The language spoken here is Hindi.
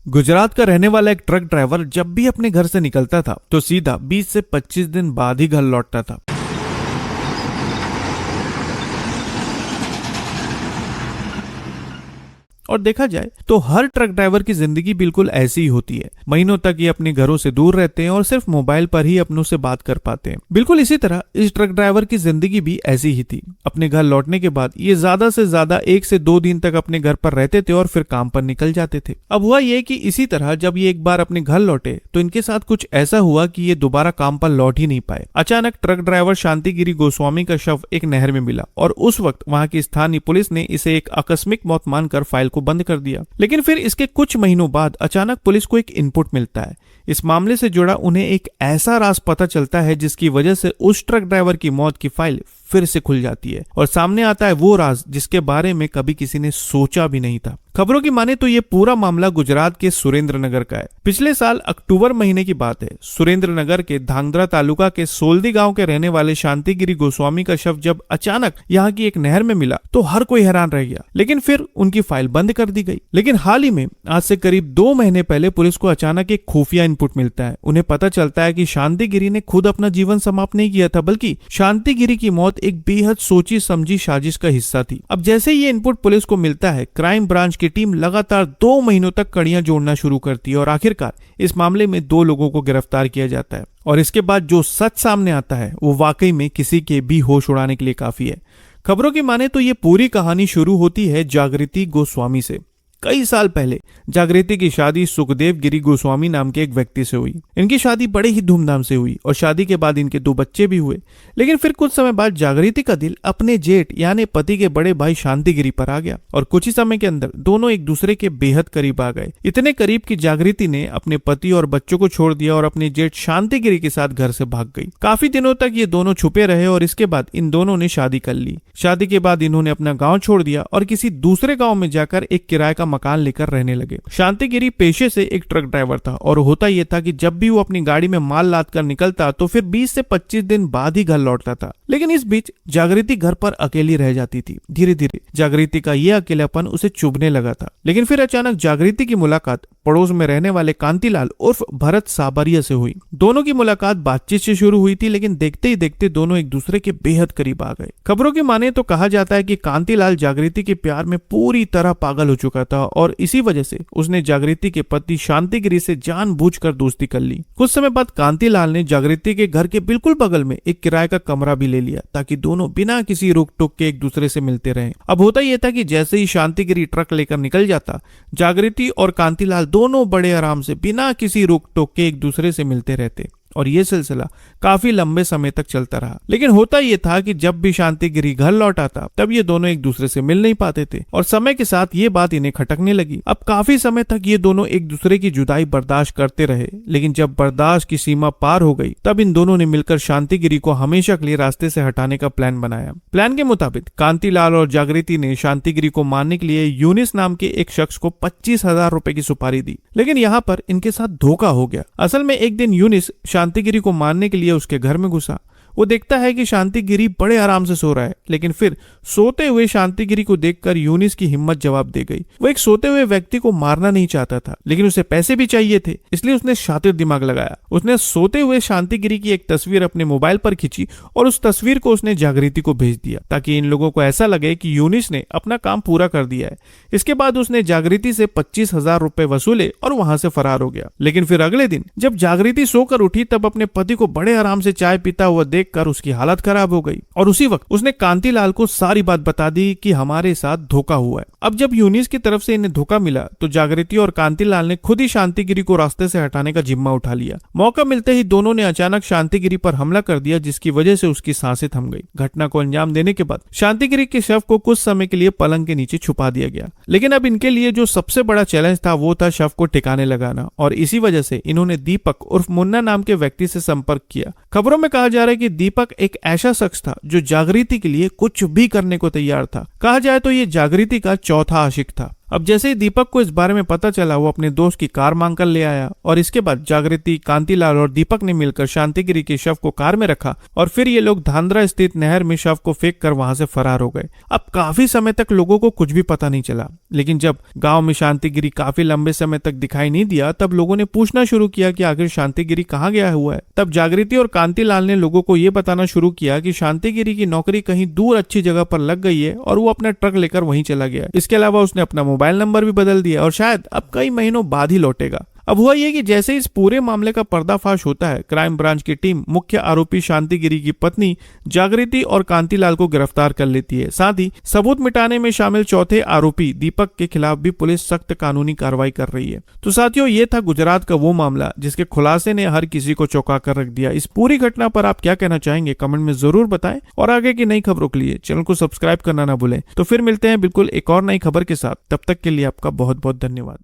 गुजरात का रहने वाला एक ट्रक ड्राइवर जब भी अपने घर से निकलता था तो सीधा 20 से 25 दिन बाद ही घर लौटता था। और देखा जाए तो हर ट्रक ड्राइवर की जिंदगी बिल्कुल ऐसी ही होती है। महीनों तक ये अपने घरों से दूर रहते हैं और सिर्फ मोबाइल पर ही अपनों से बात कर पाते हैं। बिल्कुल इसी तरह इस ट्रक ड्राइवर की जिंदगी भी ऐसी ही थी। अपने घर लौटने के बाद ये ज्यादा से ज्यादा 1 से 2 दिन तक अपने घर पर रहते थे और फिर काम पर निकल जाते थे। अब हुआ ये कि इसी तरह जब ये एक बार अपने घर लौटे तो इनके साथ कुछ ऐसा हुआ कि ये दोबारा काम पर लौट ही नहीं पाए। अचानक ट्रक ड्राइवर शांतिगिरी गोस्वामी का शव एक नहर में मिला और उस वक्त वहां की स्थानीय पुलिस ने इसे एक आकस्मिक मौत मानकर फाइल को बंद कर दिया। लेकिन फिर इसके कुछ महीनों बाद अचानक पुलिस को एक इनपुट मिलता है। इस मामले से जुड़ा उन्हें एक ऐसा राज पता चलता है जिसकी वजह से उस ट्रक ड्राइवर की मौत की फाइल फिर से खुल जाती है और सामने आता है वो राज जिसके बारे में कभी किसी ने सोचा भी नहीं था। खबरों की माने तो ये पूरा मामला गुजरात के सुरेंद्रनगर का है। पिछले साल अक्टूबर महीने की बात है। सुरेंद्रनगर के धांगध्रा तालुका के सोलदी गांव के रहने वाले शांतिगिरी गोस्वामी का शव जब अचानक यहाँ की एक नहर में मिला तो हर कोई हैरान रह गया। लेकिन फिर उनकी फाइल बंद कर दी गई। लेकिन हाल ही में आज से करीब 2 महीने पहले पुलिस को अचानक एक खुफिया इनपुट मिलता है। उन्हें पता चलता है कि शांतिगिरी ने खुद अपना जीवन समाप्त नहीं किया था, बल्कि शांतिगिरी की मौत एक बेहद सोची समझी साजिश का हिस्सा थी। अब जैसे ये इनपुट पुलिस को मिलता है, क्राइम ब्रांच की टीम लगातार 2 महीनों तक कड़ियां जोड़ना शुरू करती है और आखिरकार इस मामले में 2 लोगों को गिरफ्तार किया जाता है। और इसके बाद जो सच सामने आता है वो वाकई में किसी के भी होश उड़ाने के लिए काफी है। खबरों की माने तो ये पूरी कहानी शुरू होती है जागृति गोस्वामी से। कई साल पहले जागृति की शादी सुखदेव गिरी गोस्वामी नाम के एक व्यक्ति से हुई। इनकी शादी बड़े ही धूमधाम से हुई और शादी के बाद इनके 2 बच्चे भी हुए। लेकिन फिर कुछ समय बाद जागृति का दिल अपने जेठ यानी पति के बड़े भाई शांतिगिरी पर आ गया और कुछ ही समय के अंदर दोनों एक दूसरे के बेहद करीब आ गए। इतने करीब कि जागृति ने अपने पति और बच्चों को छोड़ दिया और अपने जेठ शांतिगिरी के साथ घर से भाग गई। काफी दिनों तक ये दोनों छुपे रहे और इसके बाद इन दोनों ने शादी कर ली। शादी के बाद इन्होंने अपना गाँव छोड़ दिया और किसी दूसरे गाँव में जाकर एक किराए का मकान लेकर रहने लगे। शांतिगिरी पेशे से एक ट्रक ड्राइवर था और होता यह था कि जब भी वो अपनी गाड़ी में माल लाद कर निकलता तो फिर 20 से 25 दिन बाद ही घर लौटता था। लेकिन इस बीच जागृति घर पर अकेली रह जाती थी। धीरे धीरे जागृति का यह अकेलापन उसे चुभने लगा था। लेकिन फिर अचानक जागृति की मुलाकात पड़ोस में रहने वाले कांतिलाल उर्फ भरत साबरिया से हुई। दोनों की मुलाकात बातचीत से शुरू हुई थी, लेकिन देखते ही देखते दोनों एक दूसरे के बेहद करीब आ गए। खबरों की माने तो कहा जाता है कि कांतिलाल जागृति के प्यार में पूरी तरह पागल हो चुका था और इसी वजह से उसने जागृति के पति शांतिगिरी से जानबूझकर दोस्ती कर ली। कुछ समय बाद कांतिलाल ने जागृति के घर के बिल्कुल बगल में एक किराए का कमरा भी ले लिया ताकि दोनों बिना किसी रोक टोक के एक दूसरे से मिलते रहें। अब होता यह था कि जैसे ही शांतिगिरी ट्रक लेकर निकल जाता, जागृति और कांतिलाल दोनों बड़े आराम से बिना किसी रोक टोक के एक दूसरे से मिलते रहते और ये सिलसिला काफी लंबे समय तक चलता रहा। लेकिन होता यह था कि जब भी शांतिगिरी घर लौट आता तब ये दोनों एक दूसरे से मिल नहीं पाते थे और समय के साथ ये बात इन्हें खटकने लगी। अब काफी समय तक ये दोनों एक दूसरे की जुदाई बर्दाश्त करते रहे, लेकिन जब बर्दाश्त की सीमा पार हो गई तब इन दोनों ने मिलकर शांतिगिरी को हमेशा के लिए रास्ते से हटाने का प्लान बनाया। प्लान के मुताबिक कांतिलाल और जागृति ने शांतिगिरी को मारने के लिए यूनिस नाम के एक शख्स को 25,000 रुपए की सुपारी दी। लेकिन यहाँ पर इनके साथ धोखा हो गया। असल में एक दिन यूनिस शांतिगिरी को मारने के लिए उसके घर में घुसा। वो देखता है कि शांतिगिरी बड़े आराम से सो रहा है, लेकिन फिर सोते हुए शांतिगिरी को देखकर यूनिस की हिम्मत जवाब दे गई। वो एक सोते हुए व्यक्ति को मारना नहीं चाहता था, लेकिन उसे पैसे भी चाहिए थे, इसलिए उसने शातिर दिमाग लगाया। उसने सोते हुए शांतिगिरी की एक तस्वीर अपने मोबाइल पर खींची और उस तस्वीर को उसने जागृति को भेज दिया ताकि इन लोगों को ऐसा लगे कि यूनिस ने अपना काम पूरा कर दिया है। इसके बाद उसने जागृति से 25,000 रुपए वसूले और वहां से फरार हो गया। लेकिन फिर अगले दिन जब जागृति सोकर उठी तब अपने पति को बड़े आराम से चाय पीता हुआ कर उसकी हालत खराब हो गई और उसी वक्त उसने कांतिलाल को सारी बात बता दी कि हमारे साथ धोखा हुआ है। अब जब यूनिस की तरफ से इन्हें धोखा मिला तो जागृति और कांतिलाल ने खुद ही शांतिगिरी को रास्ते से हटाने का जिम्मा उठा लिया। मौका मिलते ही दोनों ने अचानक शांतिगिरी पर हमला कर दिया, जिसकी वजह से उसकी सांसें थम गई। घटना को अंजाम देने के बाद शांतिगिरी के शव को कुछ समय के लिए पलंग के नीचे छुपा दिया गया। लेकिन अब इनके लिए जो सबसे बड़ा चैलेंज था वो था शव को ठिकाने लगाना और इसी वजह से इन्होंने दीपक उर्फ मुन्ना नाम के व्यक्ति से संपर्क किया। खबरों में कहा जा रहा है कि दीपक एक ऐसा शख्स था जो जागृति के लिए कुछ भी करने को तैयार था। कहा जाए तो ये जागृति का चौथा आशिक था। अब जैसे ही दीपक को इस बारे में पता चला, वो अपने दोस्त की कार मांग कर ले आया और इसके बाद जागृति, कांतिलाल और दीपक ने मिलकर शांतिगिरी के शव को कार में रखा और फिर ये लोग धांधरा स्थित नहर में शव को फेंक कर वहां से फरार हो गए। अब काफी समय तक लोगों को कुछ भी पता नहीं चला, लेकिन जब गांव में शांतिगिरी काफी लंबे समय तक दिखाई नहीं दिया, तब लोगों ने पूछना शुरू किया कि आखिर शांतिगिरी कहाँ गया हुआ है। तब जागृति और कांतिलाल ने लोगों को यह बताना शुरू किया कि शांतिगिरी की नौकरी कहीं दूर अच्छी जगह पर लग गई है और वो अपना ट्रक लेकर वहीं चला गया। इसके अलावा उसने अपना मोबाइल नंबर भी बदल दिया और शायद अब कई महीनों बाद ही लौटेगा। अब हुआ ये कि जैसे इस पूरे मामले का पर्दाफाश होता है, क्राइम ब्रांच की टीम मुख्य आरोपी शांतिगिरी की पत्नी जागृति और कांतिलाल को गिरफ्तार कर लेती है। साथ ही सबूत मिटाने में शामिल चौथे आरोपी दीपक के खिलाफ भी पुलिस सख्त कानूनी कार्रवाई कर रही है। तो साथियों, ये था गुजरात का वो मामला जिसके खुलासे ने हर किसी को चौंका कर रख दिया। इस पूरी घटना पर आप क्या कहना चाहेंगे, कमेंट में जरूर बताएं और आगे की नई खबरों के लिए चैनल को सब्सक्राइब करना ना भूलें। तो फिर मिलते हैं बिल्कुल एक और नई खबर के साथ, तब तक के लिए आपका बहुत बहुत धन्यवाद।